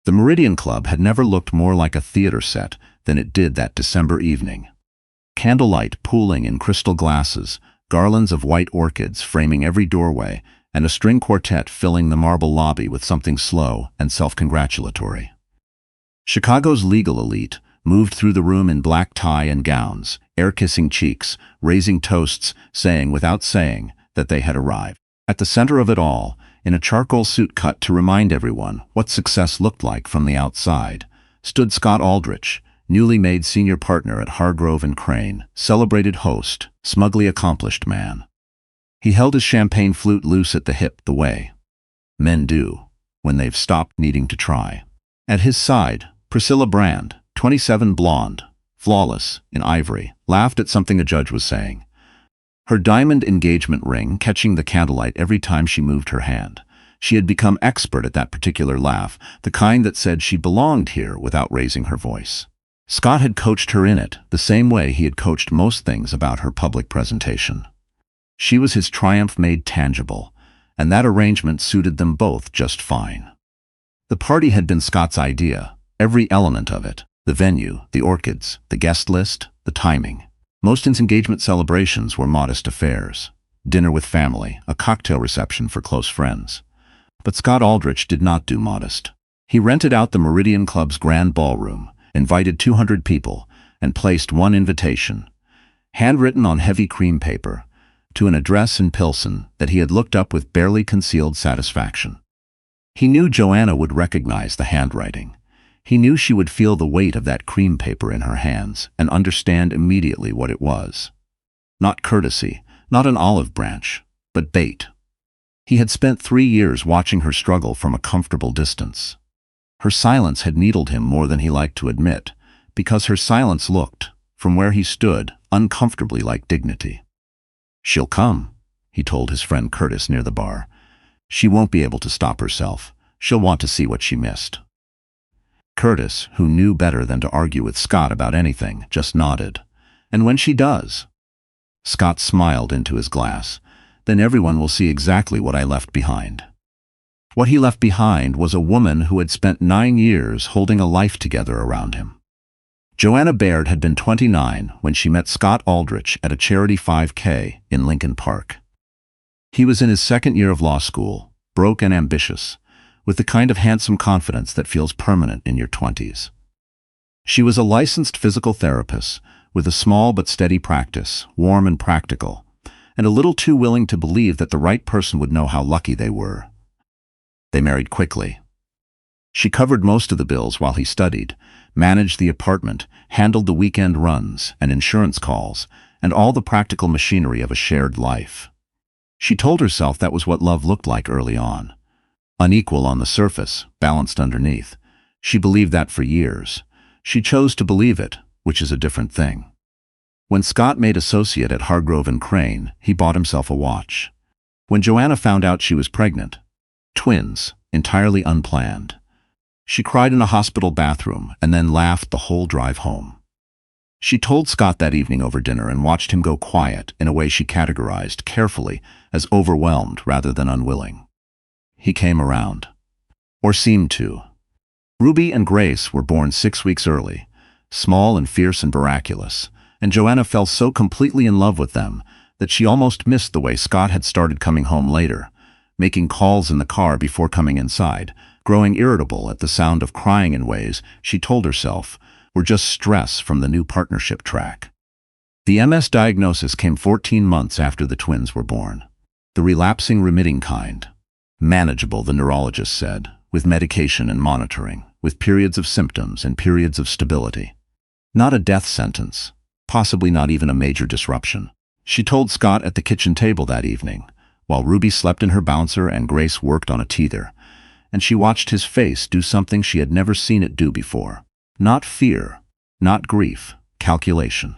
The Meridian Club had never looked more like a theater set than it did that December evening. Candlelight pooling in crystal glasses, garlands of white orchids framing every doorway, and a string quartet filling the marble lobby with something slow and self-congratulatory. Chicago's legal elite moved through the room in black tie and gowns, air-kissing cheeks, raising toasts, saying without saying that they had arrived. At the center of it all, in a charcoal suit cut to remind everyone what success looked like from the outside, stood Scott Aldrich, newly made senior partner at Hargrove & Crane, celebrated host, smugly accomplished man. He held his champagne flute loose at the hip the way men do when they've stopped needing to try. At his side, Priscilla Brand, 27, blonde, flawless, in ivory, laughed at something a judge was saying, her diamond engagement ring catching the candlelight every time she moved her hand. She had become expert at that particular laugh, the kind that said she belonged here without raising her voice. Scott had coached her in it, the same way he had coached most things about her public presentation. She was his triumph made tangible, and that arrangement suited them both just fine. The party had been Scott's idea, every element of it, the venue, the orchids, the guest list, the timing. Most engagement celebrations were modest affairs, dinner with family, a cocktail reception for close friends. But Scott Aldrich did not do modest. He rented out the Meridian Club's grand ballroom, invited 200 people, and placed one invitation, handwritten on heavy cream paper, to an address in Pilsen that he had looked up with barely concealed satisfaction. He knew Joanna would recognize the handwriting. He knew she would feel the weight of that cream paper in her hands and understand immediately what it was. Not courtesy, not an olive branch, but bait. He had spent 3 years watching her struggle from a comfortable distance. Her silence had needled him more than he liked to admit, because her silence looked, from where he stood, uncomfortably like dignity. "She'll come," he told his friend Curtis near the bar. "She won't be able to stop herself. She'll want to see what she missed." Curtis, who knew better than to argue with Scott about anything, just nodded. "And when she does?" Scott smiled into his glass. "Then everyone will see exactly what I left behind." What he left behind was a woman who had spent 9 years holding a life together around him. Joanna Baird had been 29 when she met Scott Aldrich at a charity 5K in Lincoln Park. He was in his second year of law school, broke and ambitious, with the kind of handsome confidence that feels permanent in your 20s. She was a licensed physical therapist with a small but steady practice, warm and practical, and a little too willing to believe that the right person would know how lucky they were. They married quickly. She covered most of the bills while he studied, managed the apartment, handled the weekend runs and insurance calls, and all the practical machinery of a shared life. She told herself that was what love looked like early on. Unequal on the surface, balanced underneath. She believed that for years. She chose to believe it, which is a different thing. When Scott made associate at Hargrove & Crane, he bought himself a watch. When Joanna found out she was pregnant, twins, entirely unplanned, she cried in a hospital bathroom and then laughed the whole drive home. She told Scott that evening over dinner and watched him go quiet in a way she categorized carefully as overwhelmed rather than unwilling. He came around. Or seemed to. Ruby and Grace were born 6 weeks early, small and fierce and miraculous, and Joanna fell so completely in love with them that she almost missed the way Scott had started coming home later, making calls in the car before coming inside, growing irritable at the sound of crying in ways she told herself were just stress from the new partnership track. The MS diagnosis came 14 months after the twins were born. The relapsing remitting kind. Manageable, the neurologist said, with medication and monitoring, with periods of symptoms and periods of stability. Not a death sentence, possibly not even a major disruption. She told Scott at the kitchen table that evening, while Ruby slept in her bouncer and Grace worked on a teether, and she watched his face do something she had never seen it do before. Not fear, not grief, calculation.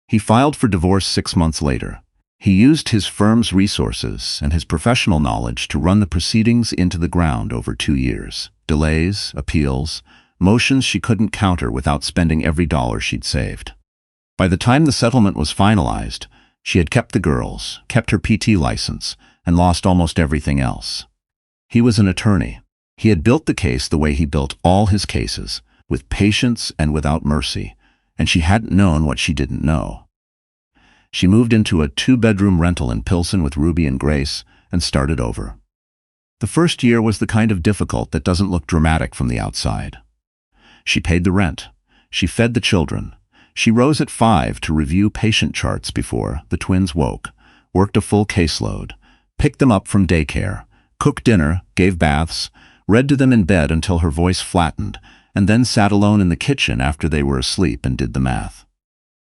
He filed for divorce 6 months later. He used his firm's resources and his professional knowledge to run the proceedings into the ground over 2 years. Delays, appeals, motions she couldn't counter without spending every dollar she'd saved. By the time the settlement was finalized, she had kept the girls, kept her PT license, and lost almost everything else. He was an attorney. He had built the case the way he built all his cases, with patience and without mercy, and she hadn't known what she didn't know. She moved into a 2-bedroom rental in Pilsen with Ruby and Grace and started over. The first year was the kind of difficult that doesn't look dramatic from the outside. She paid the rent. She fed the children. She rose at 5 to review patient charts before the twins woke, worked a full caseload, picked them up from daycare, cooked dinner, gave baths, read to them in bed until her voice flattened, and then sat alone in the kitchen after they were asleep and did the math.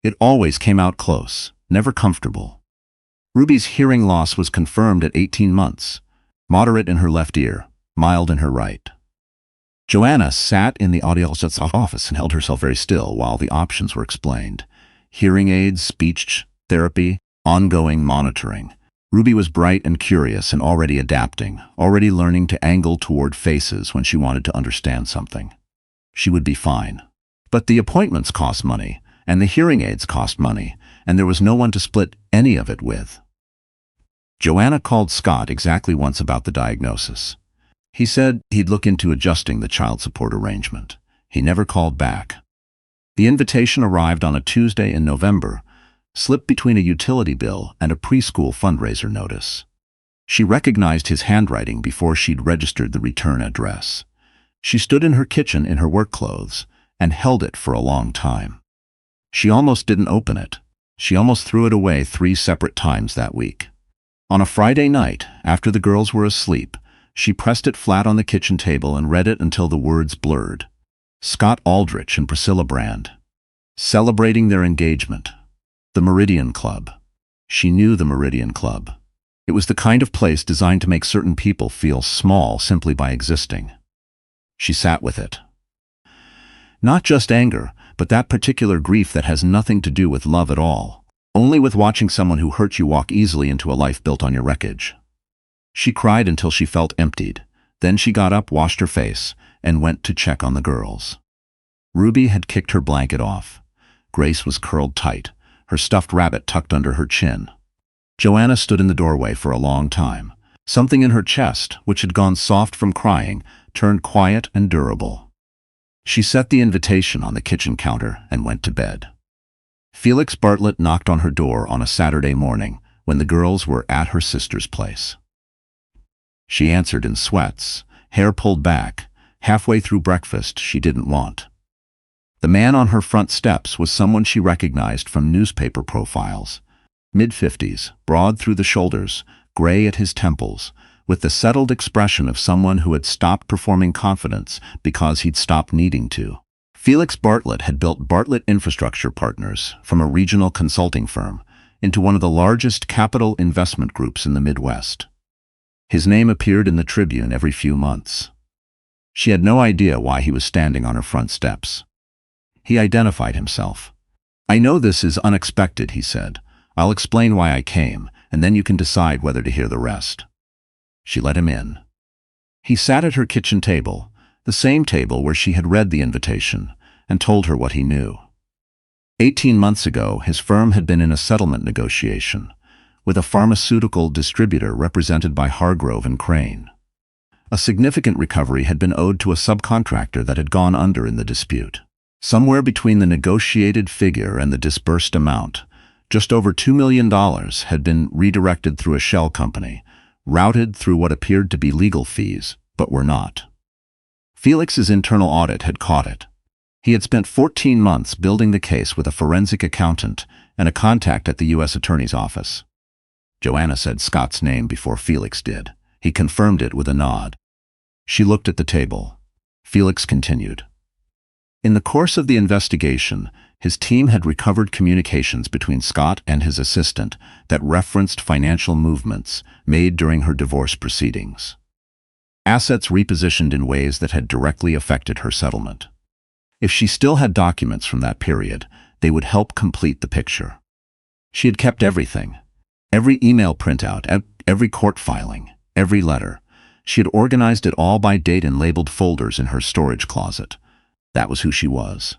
It always came out close, never comfortable. Ruby's hearing loss was confirmed at 18 months, moderate in her left ear, mild in her right. Joanna sat in the audiologist's office and held herself very still while the options were explained. Hearing aids, speech therapy, ongoing monitoring. Ruby was bright and curious and already adapting, already learning to angle toward faces when she wanted to understand something. She would be fine. But the appointments cost money, and the hearing aids cost money, and there was no one to split any of it with. Joanna called Scott exactly once about the diagnosis. He said he'd look into adjusting the child support arrangement. He never called back. The invitation arrived on a Tuesday in November, slipped between a utility bill and a preschool fundraiser notice. She recognized his handwriting before she'd registered the return address. She stood in her kitchen in her work clothes and held it for a long time. She almost didn't open it. She almost threw it away 3 separate times that week. On a Friday night, after the girls were asleep, she pressed it flat on the kitchen table and read it until the words blurred. Scott Aldrich and Priscilla Brand. Celebrating their engagement. The Meridian Club. She knew the Meridian Club. It was the kind of place designed to make certain people feel small simply by existing. She sat with it. Not just anger, but that particular grief that has nothing to do with love at all, only with watching someone who hurt you walk easily into a life built on your wreckage. She cried until she felt emptied. Then she got up, washed her face, and went to check on the girls. Ruby had kicked her blanket off. Grace was curled tight, her stuffed rabbit tucked under her chin. Joanna stood in the doorway for a long time. Something in her chest, which had gone soft from crying, turned quiet and durable. She set the invitation on the kitchen counter and went to bed. Felix Bartlett knocked on her door on a Saturday morning when the girls were at her sister's place. She answered in sweats, hair pulled back. Halfway through breakfast, she didn't want. The man on her front steps was someone she recognized from newspaper profiles. Mid-50s, broad through the shoulders, gray at his temples, with the settled expression of someone who had stopped performing confidence because he'd stopped needing to. Felix Bartlett had built Bartlett Infrastructure Partners, from a regional consulting firm, into one of the largest capital investment groups in the Midwest. His name appeared in the Tribune every few months. She had no idea why he was standing on her front steps. He identified himself. "I know this is unexpected," he said. "I'll explain why I came, and then you can decide whether to hear the rest." She let him in. He sat at her kitchen table, the same table where she had read the invitation, and told her what he knew. 18 months ago, his firm had been in a settlement negotiation with a pharmaceutical distributor represented by Hargrove and Crane. A significant recovery had been owed to a subcontractor that had gone under in the dispute. Somewhere between the negotiated figure and the disbursed amount, just over $2 million had been redirected through a shell company, routed through what appeared to be legal fees, but were not. Felix's internal audit had caught it. He had spent 14 months building the case with a forensic accountant and a contact at the U.S. Attorney's Office. Joanna said Scott's name before Felix did. He confirmed it with a nod. She looked at the table. Felix continued. In the course of the investigation, his team had recovered communications between Scott and his assistant that referenced financial movements made during her divorce proceedings. Assets repositioned in ways that had directly affected her settlement. If she still had documents from that period, they would help complete the picture. She had kept everything. Every email printout, every court filing, every letter. She had organized it all by date in labeled folders in her storage closet. That was who she was.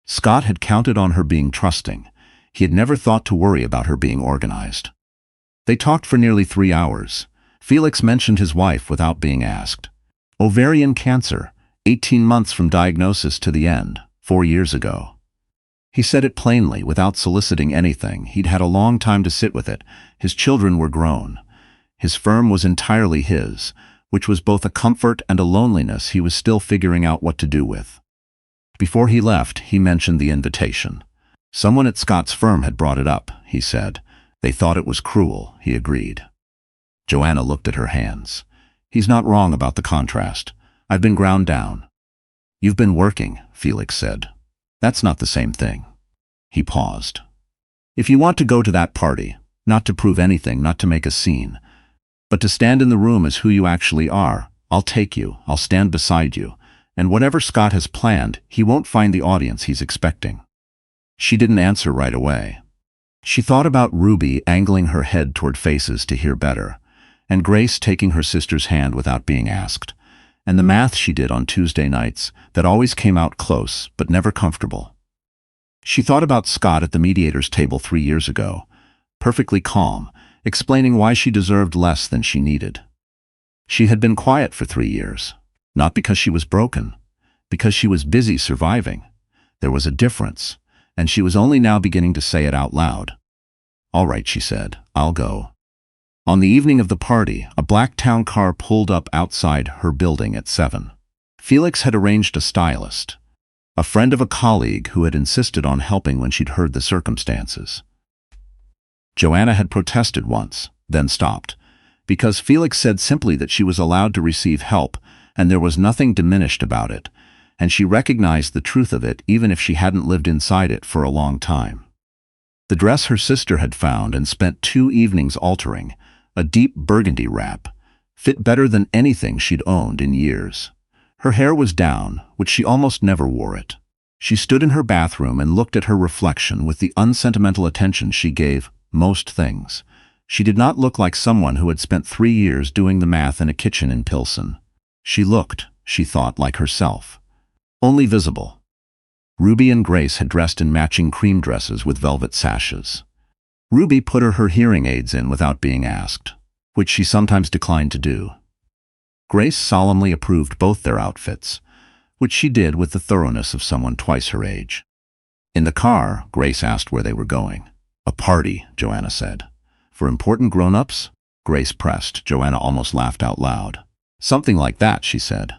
Scott had counted on her being trusting. He had never thought to worry about her being organized. They talked for nearly 3 hours. Felix mentioned his wife without being asked. Ovarian cancer, 18 months from diagnosis to the end, 4 years ago. He said it plainly, without soliciting anything. He'd had a long time to sit with it. His children were grown. His firm was entirely his, which was both a comfort and a loneliness he was still figuring out what to do with. Before he left, he mentioned the invitation. Someone at Scott's firm had brought it up, he said. They thought it was cruel, he agreed. Joanna looked at her hands. He's not wrong about the contrast. I've been ground down. You've been working, Felix said. That's not the same thing. He paused. If you want to go to that party, not to prove anything, not to make a scene, but to stand in the room as who you actually are, I'll take you, I'll stand beside you, and whatever Scott has planned, he won't find the audience he's expecting. She didn't answer right away. She thought about Ruby angling her head toward faces to hear better, and Grace taking her sister's hand without being asked, and the math she did on Tuesday nights that always came out close but never comfortable. She thought about Scott at the mediator's table 3 years ago, perfectly calm, explaining why she deserved less than she needed. She had been quiet for 3 years, not because she was broken, because she was busy surviving. There was a difference, and she was only now beginning to say it out loud. All right, she said, I'll go. On the evening of the party, a black town car pulled up outside her building at 7. Felix had arranged a stylist, a friend of a colleague who had insisted on helping when she'd heard the circumstances. Joanna had protested once, then stopped, because Felix said simply that she was allowed to receive help, and there was nothing diminished about it, and she recognized the truth of it even if she hadn't lived inside it for a long time. The dress her sister had found and spent 2 evenings altering, a deep burgundy wrap, fit better than anything she'd owned in years. Her hair was down, which she almost never wore it. She stood in her bathroom and looked at her reflection with the unsentimental attention she gave most things. She did not look like someone who had spent 3 years doing the math in a kitchen in Pilsen. She looked, she thought, like herself. Only visible. Ruby and Grace had dressed in matching cream dresses with velvet sashes. Ruby put her hearing aids in without being asked, which she sometimes declined to do. Grace solemnly approved both their outfits, which she did with the thoroughness of someone twice her age. In the car, Grace asked where they were going. A party, Joanna said. For important grown-ups? Grace pressed. Joanna almost laughed out loud. Something like that, she said.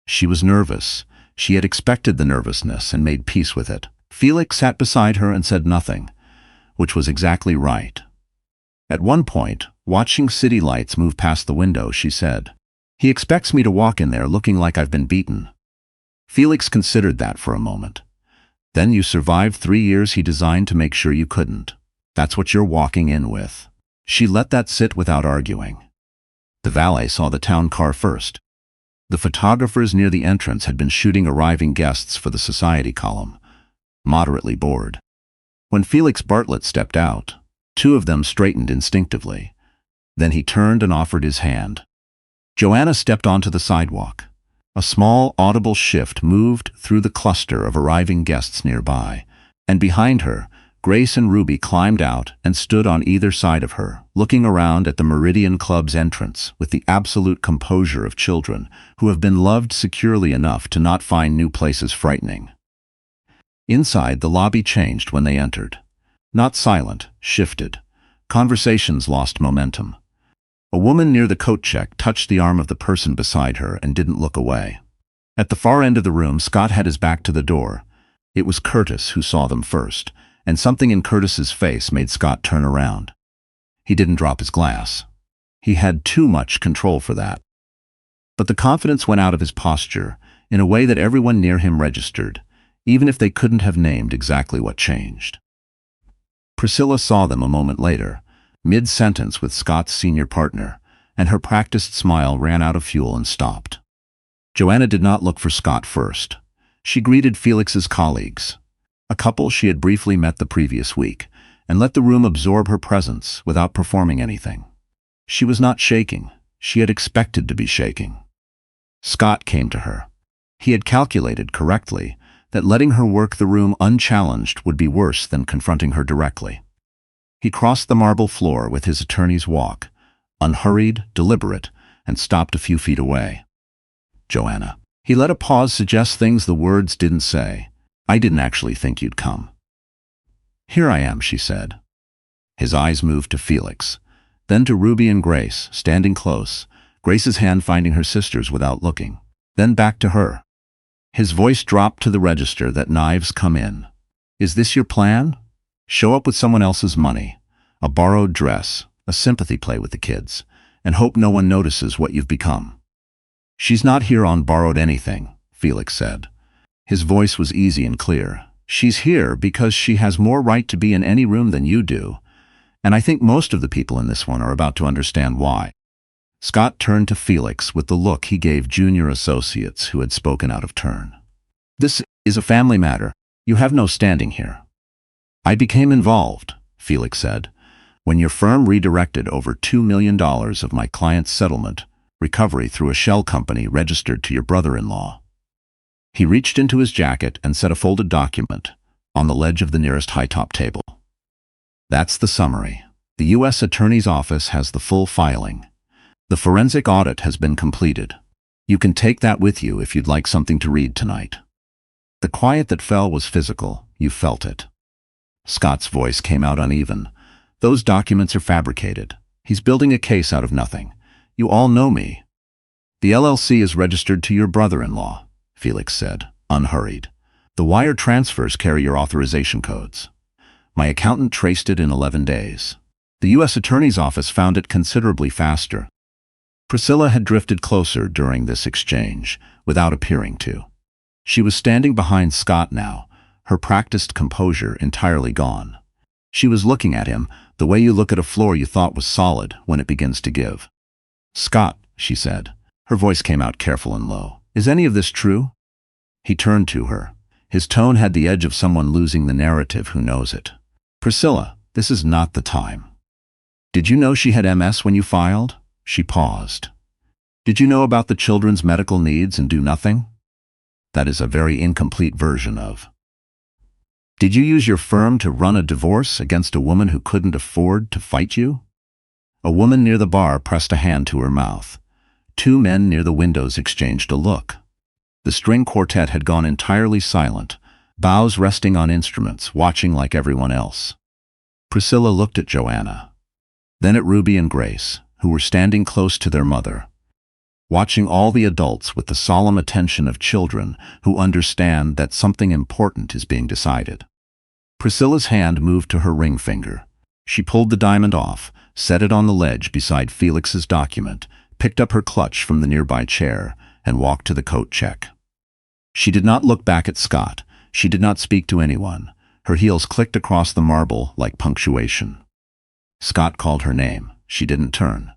She was nervous. She had expected the nervousness and made peace with it. Felix sat beside her and said nothing, which was exactly right. At one point, watching city lights move past the window, she said, He expects me to walk in there looking like I've been beaten. Felix considered that for a moment. Then you survived 3 years he designed to make sure you couldn't. That's what you're walking in with. She let that sit without arguing. The valet saw the town car first. The photographers near the entrance had been shooting arriving guests for the society column, moderately bored. When Felix Bartlett stepped out, 2 of them straightened instinctively. Then he turned and offered his hand. Joanna stepped onto the sidewalk. A small, audible shift moved through the cluster of arriving guests nearby, and behind her, Grace and Ruby climbed out and stood on either side of her, looking around at the Meridian Club's entrance with the absolute composure of children who have been loved securely enough to not find new places frightening. Inside, the lobby changed when they entered. Not silent, shifted. Conversations lost momentum. A woman near the coat check touched the arm of the person beside her and didn't look away. At the far end of the room, Scott had his back to the door. It was Curtis who saw them first, and something in Curtis's face made Scott turn around. He didn't drop his glass. He had too much control for that. But the confidence went out of his posture in a way that everyone near him registered, even if they couldn't have named exactly what changed. Priscilla saw them a moment later, mid-sentence with Scott's senior partner, and her practiced smile ran out of fuel and stopped. Joanna did not look for Scott first. She greeted Felix's colleagues, a couple she had briefly met the previous week, and let the room absorb her presence without performing anything. She was not shaking. She had expected to be shaking. Scott came to her. He had calculated correctly that letting her work the room unchallenged would be worse than confronting her directly. He crossed the marble floor with his attorney's walk, unhurried, deliberate, and stopped a few feet away. Joanna. He let a pause suggest things the words didn't say. I didn't actually think you'd come. Here I am, she said. His eyes moved to Felix, then to Ruby and Grace, standing close, Grace's hand finding her sister's without looking, then back to her. His voice dropped to the register that knives come in. Is this your plan? Show up with someone else's money, a borrowed dress, a sympathy play with the kids, and hope no one notices what you've become. She's not here on borrowed anything, Felix said. His voice was easy and clear. She's here because she has more right to be in any room than you do, and I think most of the people in this one are about to understand why. Scott turned to Felix with the look he gave junior associates who had spoken out of turn. This is a family matter. You have no standing here. I became involved, Felix said, when your firm redirected over $2 million of my client's settlement recovery through a shell company registered to your brother-in-law. He reached into his jacket and set a folded document on the ledge of the nearest high-top table. That's the summary. The U.S. Attorney's Office has the full filing. The forensic audit has been completed. You can take that with you if you'd like something to read tonight. The quiet that fell was physical. You felt it. Scott's voice came out uneven. Those documents are fabricated. He's building a case out of nothing. You all know me. The LLC is registered to your brother-in-law, Felix said, unhurried. The wire transfers carry your authorization codes. My accountant traced it in 11 days. The U.S. Attorney's Office found it considerably faster. Priscilla had drifted closer during this exchange, without appearing to. She was standing behind Scott now, her practiced composure entirely gone. She was looking at him, the way you look at a floor you thought was solid when it begins to give. Scott, she said. Her voice came out careful and low. Is any of this true? He turned to her. His tone had the edge of someone losing the narrative who knows it. Priscilla, this is not the time. Did you know she had MS when you filed? She paused. Did you know about the children's medical needs and do nothing? That is a very incomplete version of. Did you use your firm to run a divorce against a woman who couldn't afford to fight you? A woman near the bar pressed a hand to her mouth. Two men near the windows exchanged a look. The string quartet had gone entirely silent, bows resting on instruments, watching like everyone else. Priscilla looked at Joanna, then at Ruby and Grace, who were standing close to their mother, watching all the adults with the solemn attention of children who understand that something important is being decided. Priscilla's hand moved to her ring finger. She pulled the diamond off, set it on the ledge beside Felix's document, picked up her clutch from the nearby chair, and walked to the coat check. She did not look back at Scott. She did not speak to anyone. Her heels clicked across the marble like punctuation. Scott called her name. She didn't turn.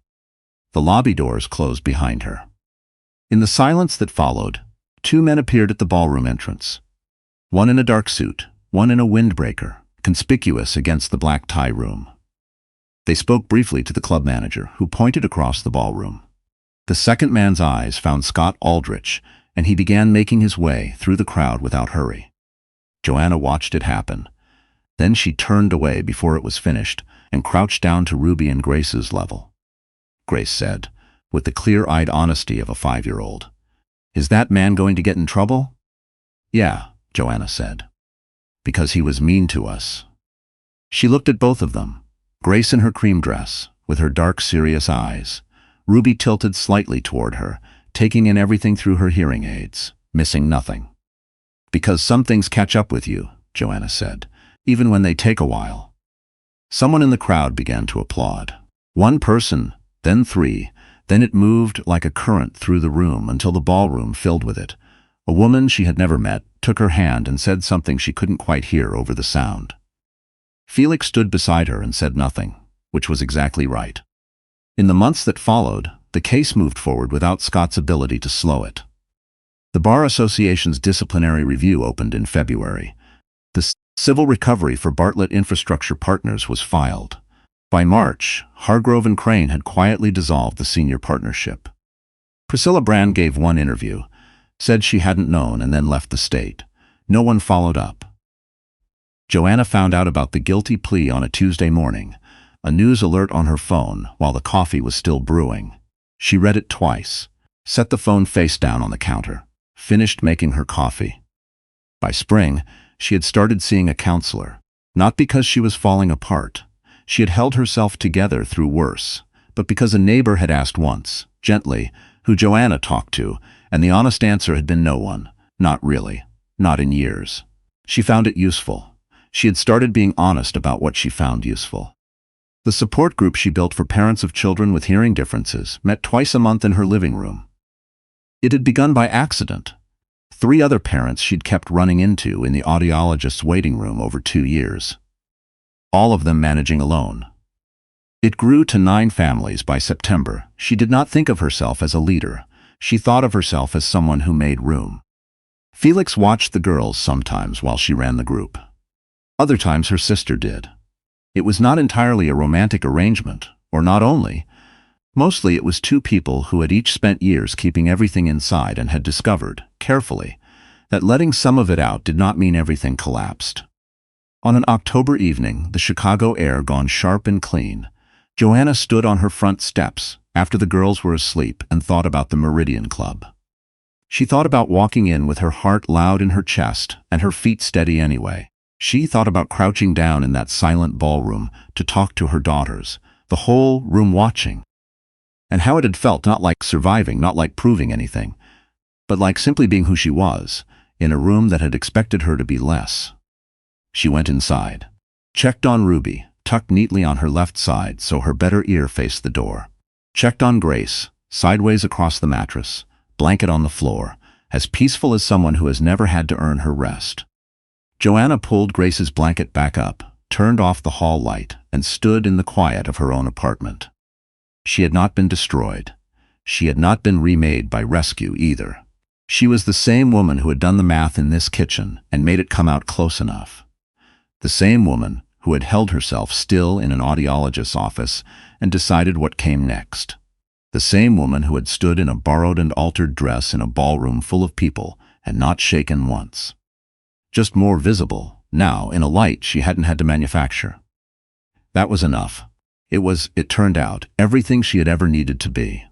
The lobby doors closed behind her. In the silence that followed, two men appeared at the ballroom entrance. One in a dark suit, one in a windbreaker, conspicuous against the black tie room. They spoke briefly to the club manager, who pointed across the ballroom. The second man's eyes found Scott Aldrich, and he began making his way through the crowd without hurry. Joanna watched it happen. Then she turned away before it was finished and crouched down to Ruby and Grace's level. Grace said, with the clear-eyed honesty of a 5-year-old. Is that man going to get in trouble? Yeah, Joanna said. Because he was mean to us. She looked at both of them. Grace in her cream dress, with her dark, serious eyes. Ruby tilted slightly toward her, taking in everything through her hearing aids, missing nothing. Because some things catch up with you, Joanna said, even when they take a while. Someone in the crowd began to applaud. One person, then three, then it moved like a current through the room until the ballroom filled with it. A woman she had never met took her hand and said something she couldn't quite hear over the sound. Felix stood beside her and said nothing, which was exactly right. In the months that followed, the case moved forward without Scott's ability to slow it. The Bar Association's disciplinary review opened in February. The civil recovery for Bartlett Infrastructure Partners was filed. By March, Hargrove and Crane had quietly dissolved the senior partnership. Priscilla Brand gave one interview, said she hadn't known, and then left the state. No one followed up. Joanna found out about the guilty plea on a Tuesday morning, a news alert on her phone while the coffee was still brewing. She read it twice. set the phone face down on the counter, finished making her coffee. By spring, she had started seeing a counselor, not because she was falling apart. She had held herself together through worse, but because a neighbor had asked once, gently, who Joanna talked to, and the honest answer had been no one. Not really. Not in years. She found it useful. She had started being honest about what she found useful. The support group she built for parents of children with hearing differences met twice a month in her living room. It had begun by accident. 3 other parents she'd kept running into in the audiologist's waiting room over 2 years. All of them managing alone. It grew to 9 families by September. She did not think of herself as a leader. She thought of herself as someone who made room. Felix watched the girls sometimes while she ran the group. Other times her sister did. It was not entirely a romantic arrangement, or not only. Mostly it was 2 people who had each spent years keeping everything inside and had discovered, carefully, that letting some of it out did not mean everything collapsed. On an October evening, the Chicago air gone sharp and clean, Joanna stood on her front steps after the girls were asleep and thought about the Meridian Club. She thought about walking in with her heart loud in her chest and her feet steady anyway. She thought about crouching down in that silent ballroom to talk to her daughters, the whole room watching. And how it had felt, not like surviving, not like proving anything, but like simply being who she was, in a room that had expected her to be less. She went inside, checked on Ruby, tucked neatly on her left side so her better ear faced the door. Checked on Grace, sideways across the mattress, blanket on the floor, as peaceful as someone who has never had to earn her rest. Joanna pulled Grace's blanket back up, turned off the hall light, and stood in the quiet of her own apartment. She had not been destroyed. She had not been remade by rescue either. She was the same woman who had done the math in this kitchen and made it come out close enough. The same woman who had held herself still in an audiologist's office and decided what came next. The same woman who had stood in a borrowed and altered dress in a ballroom full of people and not shaken once. Just more visible, now, in a light she hadn't had to manufacture. That was enough. It was, it turned out, everything she had ever needed to be.